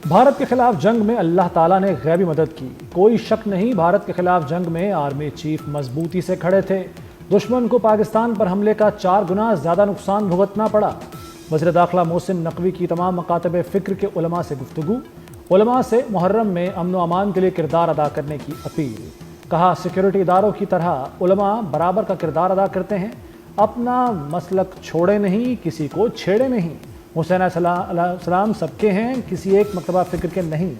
بھارت کے خلاف جنگ میں اللہ تعالیٰ نے غیبی مدد کی، کوئی شک نہیں بھارت کے خلاف جنگ میں آرمی چیف مضبوطی سے کھڑے تھے، دشمن کو پاکستان پر حملے کا 4 گنا زیادہ نقصان بھگتنا پڑا۔ وزیر داخلہ محسن نقوی کی تمام مکاتب فکر کے علماء سے گفتگو، علماء سے محرم میں امن و امان کے لیے کردار ادا کرنے کی اپیل، کہا سیکیورٹی اداروں کی طرح علماء برابر کا کردار ادا کرتے ہیں، اپنا مسلک چھوڑے نہیں، کسی کو چھیڑے نہیں، حسین علیہ السلام سب کے ہیں، کسی ایک مکتبہ فکر کے نہیں۔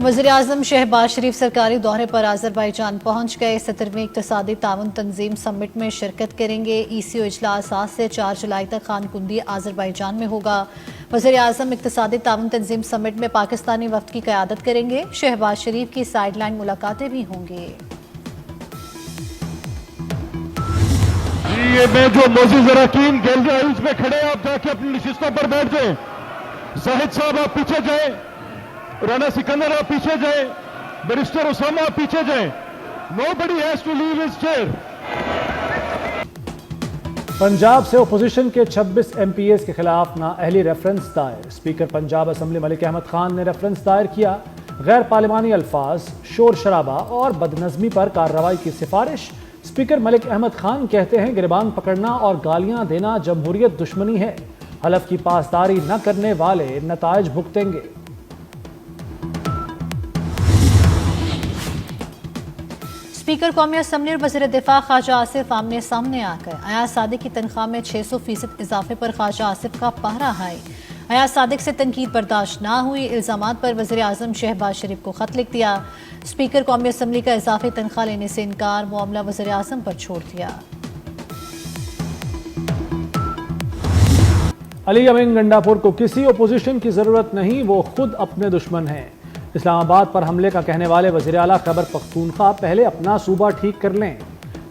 وزیراعظم شہباز شریف سرکاری دورے پر آذربائیجان پہنچ گئے، 17ویں اقتصادی تعاون تنظیم سمٹ میں شرکت کریں گے۔ ECO اجلاس 7 سے 4 جولائی تک خان کندی آذربائیجان میں ہوگا۔ وزیراعظم اقتصادی تعاون تنظیم سمٹ میں پاکستانی وفد کی قیادت کریں گے، شہباز شریف کی سائیڈ لائن ملاقاتیں بھی ہوں گی۔ یہ میں جو معزز اراکین گیلری ہاؤس میں کھڑے آپ جا کے اپنی نشستوں پر بیٹھ جائیں۔ زاہد صاحب آپ پیچھے جائیں، رانا سکندر آپ پیچھے جائیں، بیرسٹر اسامہ آپ پیچھے جائیں۔ Nobody has to leave his chair۔ Punjab سے اپوزیشن کے 26 MPs کے خلاف نااہلی ریفرنس دائر، اسپیکر پنجاب اسمبلی ملک احمد خان نے ریفرنس دائر کیا، غیر پارلیمانی الفاظ، شور شرابہ اور بدنظمی پر کارروائی کی سفارش۔ اسپیکر ملک احمد خان کہتے ہیں گریبان پکڑنا اور گالیاں دینا جمہوریت دشمنی ہے، حلف کی پاسداری نہ کرنے والے نتائج بھگتیں گے۔ اسپیکر قومی اسمبلی اور وزیر دفاع خواجہ آصف آمنے سامنے آ گئے، ایاز صادق کی تنخواہ میں 600% اضافے پر خواجہ آصف کا پہرا ہائی، ایاز صادق سے تنقید برداشت نہ ہوئی، الزامات پر وزیر اعظم شہباز شریف کو خط لکھ دیا، اسپیکر قومی اسمبلی کا اضافی تنخواہ لینے سے انکار، معاملہ وزیر اعظم پر چھوڑ دیا۔ علی امین گنڈاپور کو کسی اپوزیشن کی ضرورت نہیں، وہ خود اپنے دشمن ہیں، اسلام آباد پر حملے کا کہنے والے وزیر اعلیٰ خیبر پختونخوا پہلے اپنا صوبہ ٹھیک کر لیں،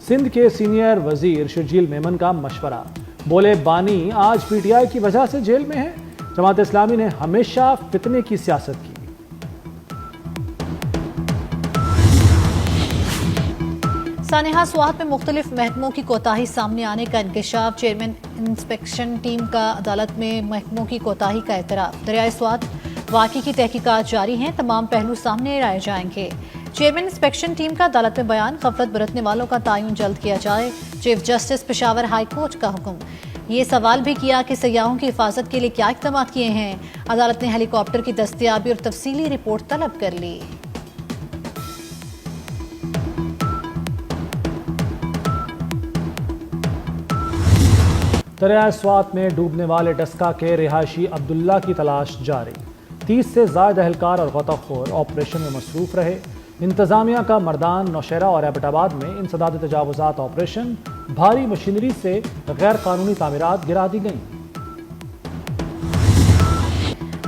سندھ کے سینئر وزیر شرجیل میمن کا مشورہ، بولے بانی آج PTI کی وجہ سے جیل میں ہے، جماعت اسلامی نے ہمیشہ فتنے کی سیاست کی۔ سانحہ سوات میں مختلف محکموں کی کوتاہی سامنے آنے کا انکشاف، چیئرمین انسپیکشن ٹیم کا عدالت میں محکموں کی کوتاہی کا اعتراف، دریائے سوات واقعے کی تحقیقات جاری ہیں، تمام پہلو سامنے لائے جائیں گے، چیئرمین انسپیکشن ٹیم کا عدالت میں بیان، غفلت برتنے والوں کا تعین جلد کیا جائے، chief justice Peshawar high court کا حکم۔ یہ سوال بھی کیا کہ سیاحوں کی حفاظت کے لیے کیا اقدامات کیے ہیں، عدالت نے ہیلی کاپٹر کی دستیابی اور تفصیلی رپورٹ طلب کر لی۔ دریائے سوات میں ڈوبنے والے ڈسکا کے رہائشی عبداللہ کی تلاش جاری، 30 سے زائد اہلکار اور غوطہ خور آپریشن میں مصروف رہے، انتظامیہ کا مردان، نوشہرہ اور ایبٹ آباد میں انسداد تجاوزات آپریشن، بھاری مشینری سے غیر قانونی تعمیرات گرا دی گئیں۔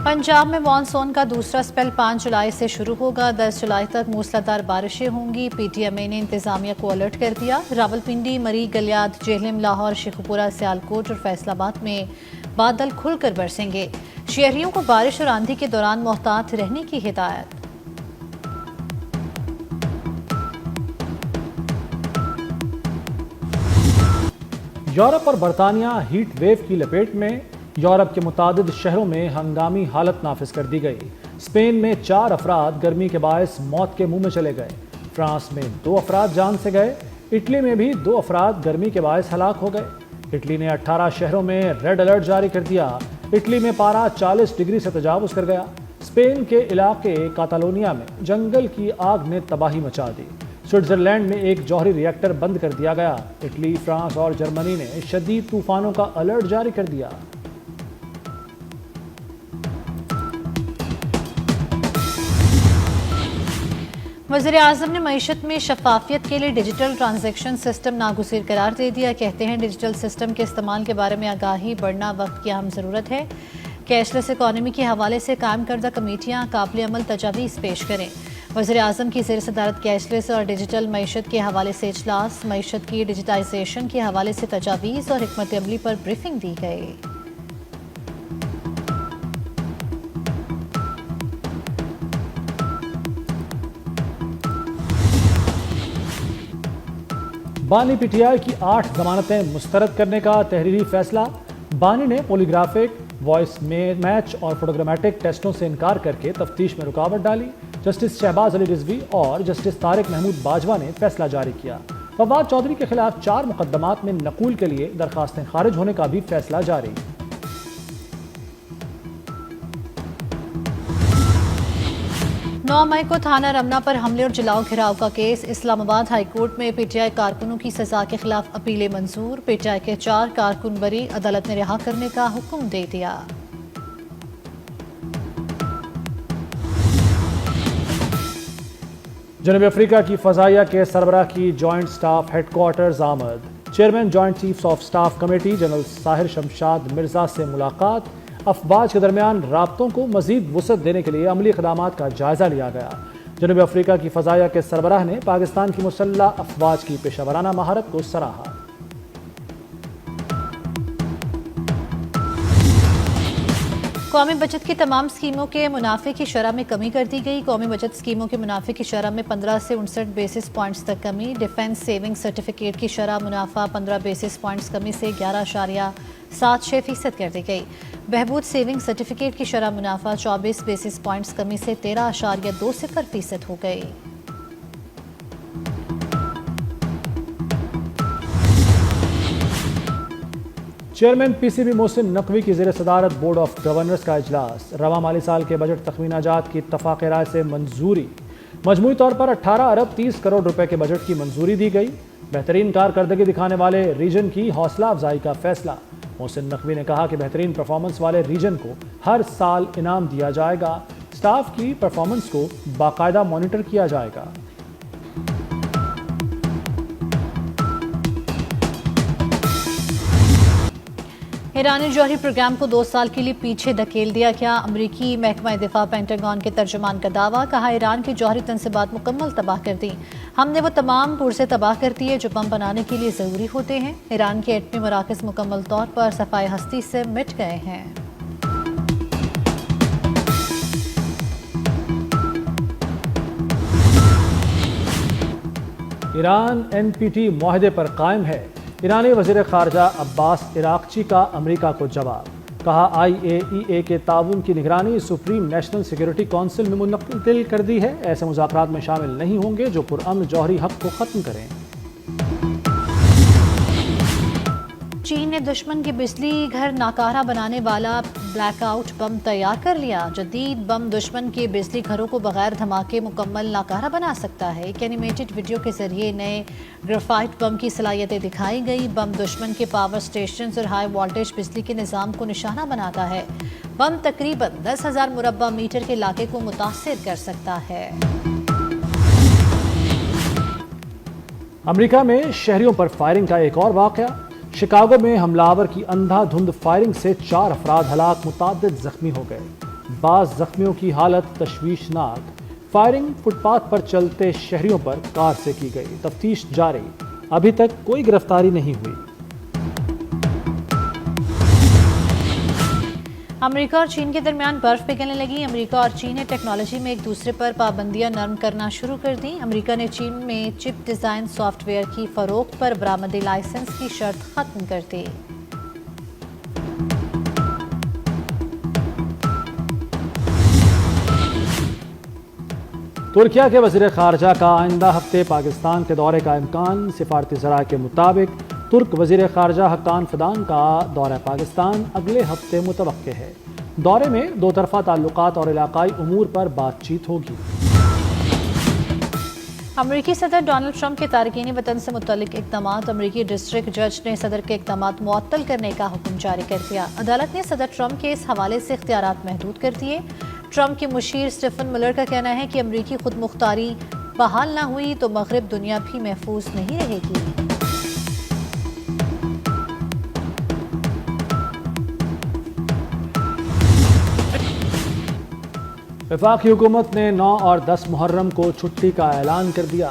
پنجاب میں مانسون کا دوسرا سپیل 5 جولائی سے شروع ہوگا، 10 جولائی تک موسلادھار بارشیں ہوں گی، PTMA نے انتظامیہ کو الرٹ کر دیا، راولپنڈی، مری، گلیاد، جہلم، لاہور، شیخوپورہ، سیالکوٹ اور فیصل آباد میں بادل کھل کر برسیں گے، شہریوں کو بارش اور آندھی کے دوران محتاط رہنے کی ہدایت۔ یورپ اور برطانیہ ہیٹ ویو کی لپیٹ میں، یورپ کے متعدد شہروں میں ہنگامی حالت نافذ کر دی گئی، اسپین میں 4 افراد گرمی کے باعث موت کے منہ میں چلے گئے، فرانس میں 2 افراد جان سے گئے، اٹلی میں بھی 2 افراد گرمی کے باعث ہلاک ہو گئے، اٹلی نے 18 شہروں میں ریڈ الرٹ جاری کر دیا، اٹلی میں پارہ 40 ڈگری سے تجاوز کر گیا، اسپین کے علاقے کاتالونیا میں جنگل کی آگ نے تباہی مچا دی، سوئٹزرلینڈ میں ایک جوہری ری ایکٹر بند کر دیا گیا، اٹلی، فرانس اور جرمنی نے شدید طوفانوں کا الرٹ جاری کر دیا۔ وزیر اعظم نے معیشت میں شفافیت کے لیے ڈیجیٹل ٹرانزیکشن سسٹم ناگزیر قرار دے دیا، کہتے ہیں ڈیجیٹل سسٹم کے استعمال کے بارے میں آگاہی بڑھنا وقت کی اہم ضرورت ہے، کیش لیس اکانومی کے حوالے سے قائم کردہ کمیٹیاں قابل عمل تجاویز پیش کریں، وزیر اعظم کی زیر صدارت کیش لیس اور ڈیجیٹل معیشت کے حوالے سے اجلاس، معیشت کی ڈیجیٹائزیشن کے حوالے سے تجاویز اور حکمت عملی پر بریفنگ دی گئی۔ بانی پی ٹی آئی کی 8 ضمانتیں مسترد کرنے کا تحریری فیصلہ۔ بانی نے پولیگرافک، وائس میچ اور فوٹوگرامیٹک ٹیسٹوں سے انکار کر کے تفتیش میں رکاوٹ ڈالی۔ جسٹس شہباز علی رضوی اور جسٹس طارق محمود باجوہ نے فیصلہ جاری کیا۔ فواد چودھری کے خلاف 4 مقدمات میں نقول کے لیے درخواستیں خارج ہونے کا بھی فیصلہ جاری۔ 9 مئی کو تھانہ رمنا پر حملے اور جلاؤ گھراؤ کا کیس۔ اسلام آباد ہائی کورٹ میں پی ٹی آئی کارکنوں کی سزا کے خلاف اپیلیں منظور۔ پی ٹی آئی کے 4 کارکن بری، عدالت نے رہا کرنے کا حکم دے دیا۔ جنوبی افریقہ کی فضائیہ کے سربراہ کی جوائنٹ سٹاف ہیڈ کوارٹرز آمد۔ Chairman joint chiefs of staff committee general Sahir Shamshad Mirza سے ملاقات۔ افواج کے درمیان رابطوں کو مزید وسعت دینے کے لیے عملی اقدامات کا جائزہ لیا گیا۔ جنوبی افریقہ کی فضائیہ کے سربراہ نے پاکستان کی مسلح افواج کی پیشہ ورانہ مہارت کو سراہا۔ قومی بچت کی تمام اسکیموں کے منافع کی شرح میں کمی کر دی گئی۔ قومی بچت اسکیموں کے منافع کی شرح میں 15 سے 59 بیسس پوائنٹس تک کمی۔ ڈیفنس سیونگ سرٹیفکیٹ کی شرح منافع 15 بیسس پوائنٹس کمی سے 11.76% کر دی گئی۔ بہبود سیونگ سرٹیفکیٹ کی شرح منافع 24 بیسس پوائنٹس کمی سے 13.20% ہو گئی۔ Chairman P C B Mohsin Naqvi کی زیر صدارت بورڈ آف گورنرز کا اجلاس۔ رواں مالی سال کے بجٹ تخمینہ جات کی اتفاق رائے سے منظوری۔ مجموعی طور پر 18 ارب 30 کروڑ روپے کے بجٹ کی منظوری دی گئی۔ بہترین کارکردگی دکھانے والے ریجن کی حوصلہ افزائی کا فیصلہ۔ محسن نقوی نے کہا کہ بہترین پرفارمنس والے ریجن کو ہر سال انعام دیا جائے گا۔ سٹاف کی پرفارمنس کو باقاعدہ مانیٹر کیا جائے گا۔ ایرانی جوہری پروگرام کو 2 سال کے لیے پیچھے دھکیل دیا گیا۔ امریکی محکمہ دفاع پینٹاگون کے ترجمان کا دعویٰ، کہا ایران کی جوہری تنصیبات مکمل تباہ کر دی۔ ہم نے وہ تمام پرزے تباہ کر دیے جو بم بنانے کے لیے ضروری ہوتے ہیں۔ ایران کے ایٹمی مراکز مکمل طور پر صفائے ہستی سے مٹ گئے ہیں۔ ایران این پی ٹی معاہدے پر قائم ہے۔ ایرانی وزیر خارجہ عباس عراقچی کا امریکہ کو جواب، کہا آئی اے ای اے کے تعاون کی نگرانی سپریم نیشنل سیکیورٹی کونسل میں منتقل کر دی ہے۔ ایسے مذاکرات میں شامل نہیں ہوں گے جو پرامن جوہری حق کو ختم کریں۔ چین نے دشمن کے بجلی گھر ناکارہ بنانے والا بلیک آؤٹ بم تیار کر لیا۔ جدید بم دشمن کے بجلی گھروں کو بغیر دھماکے مکمل ناکارہ بنا سکتا ہے۔ ایک اینیمیٹڈ ویڈیو کے ذریعے نئے گرافائٹ بم کی صلاحیتیں دکھائی گئی۔ بم دشمن کے پاور سٹیشنز اور ہائی وولٹیج بجلی کے نظام کو نشانہ بناتا ہے۔ بم تقریباً 10,000 مربع میٹر کے علاقے کو متاثر کر سکتا ہے۔ امریکہ میں شہریوں پر فائرنگ کا ایک اور واقعہ۔ شکاگو میں حملہ آور کی اندھا دھند فائرنگ سے 4 افراد ہلاک، متعدد زخمی ہو گئے۔ بعض زخمیوں کی حالت تشویشناک۔ فائرنگ فٹ پاتھ پر چلتے شہریوں پر کار سے کی گئی۔ تفتیش جاری، ابھی تک کوئی گرفتاری نہیں ہوئی۔ امریکہ اور چین کے درمیان برف پگھلنے لگی۔ امریکہ اور چین نے ٹیکنالوجی میں ایک دوسرے پر پابندیاں نرم کرنا شروع کر دیں۔ امریکہ نے چین میں چپ ڈیزائن سافٹ ویئر کی فروخت پر برآمدی لائسنس کی شرط ختم کر دی۔ ترکیہ کے وزیر خارجہ کا آئندہ ہفتے پاکستان کے دورے کا امکان۔ سفارتی ذرائع کے مطابق ترک وزیر خارجہ حقان فدان کا دورہ پاکستان اگلے ہفتے متوقع ہے۔ دورے میں 2 طرفہ تعلقات اور علاقائی امور پر بات چیت ہوگی۔ امریکی صدر ڈونلڈ ٹرمپ کے تارکین وطن سے متعلق اقدامات۔ امریکی ڈسٹرکٹ جج نے صدر کے اقدامات معطل کرنے کا حکم جاری کر دیا۔ عدالت نے صدر ٹرمپ کے اس حوالے سے اختیارات محدود کر دیے۔ ٹرمپ کے مشیر اسٹیفن ملر کا کہنا ہے کہ امریکی خود مختاری بحال نہ ہوئی تو مغرب دنیا بھی محفوظ نہیں رہے گی۔ وفاقی حکومت نے 9 اور 10 محرم کو چھٹی کا اعلان کر دیا۔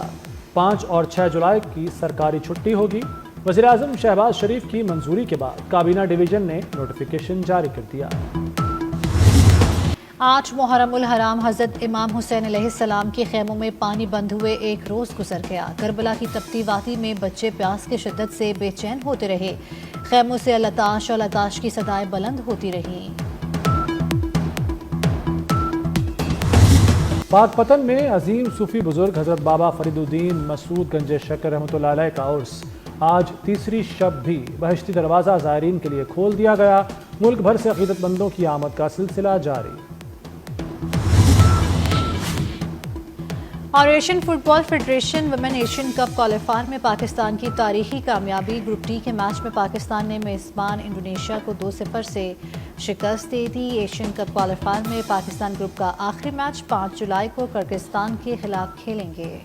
5 اور 6 جولائی کی سرکاری چھٹی ہوگی۔ وزیراعظم شہباز شریف کی منظوری کے بعد کابینہ ڈویژن نے نوٹیفیکیشن جاری کر دیا۔ آج محرم الحرام حضرت امام حسین علیہ السلام کے خیموں میں پانی بند ہوئے ایک روز گزر گیا۔ کربلا کی تپتی وادی میں بچے پیاس کی شدت سے بے چین ہوتے رہے۔ خیموں سے اللہ تاش اللہ تاش کی صدائیں بلند ہوتی رہیں۔ پاک پتن میں عظیم صوفی بزرگ حضرت بابا فرید الدین مسعود گنج شکر رحمۃ اللہ علیہ کا عرس آج تیسری شب بھی بہشتی دروازہ زائرین کے لیے کھول دیا گیا۔ ملک بھر سے عقیدت مندوں کی آمد کا سلسلہ جاری۔ اور Asian football federation women Asian cup qualifier میں پاکستان کی تاریخی کامیابی۔ گروپ ڈی کے میچ میں پاکستان نے میزبان انڈونیشیا کو 2-0 سے شکست دے دی۔ ایشین کپ کوالیفائر میں پاکستان گروپ کا آخری میچ 5 جولائی کو کرغزستان کے خلاف کھیلیں گے۔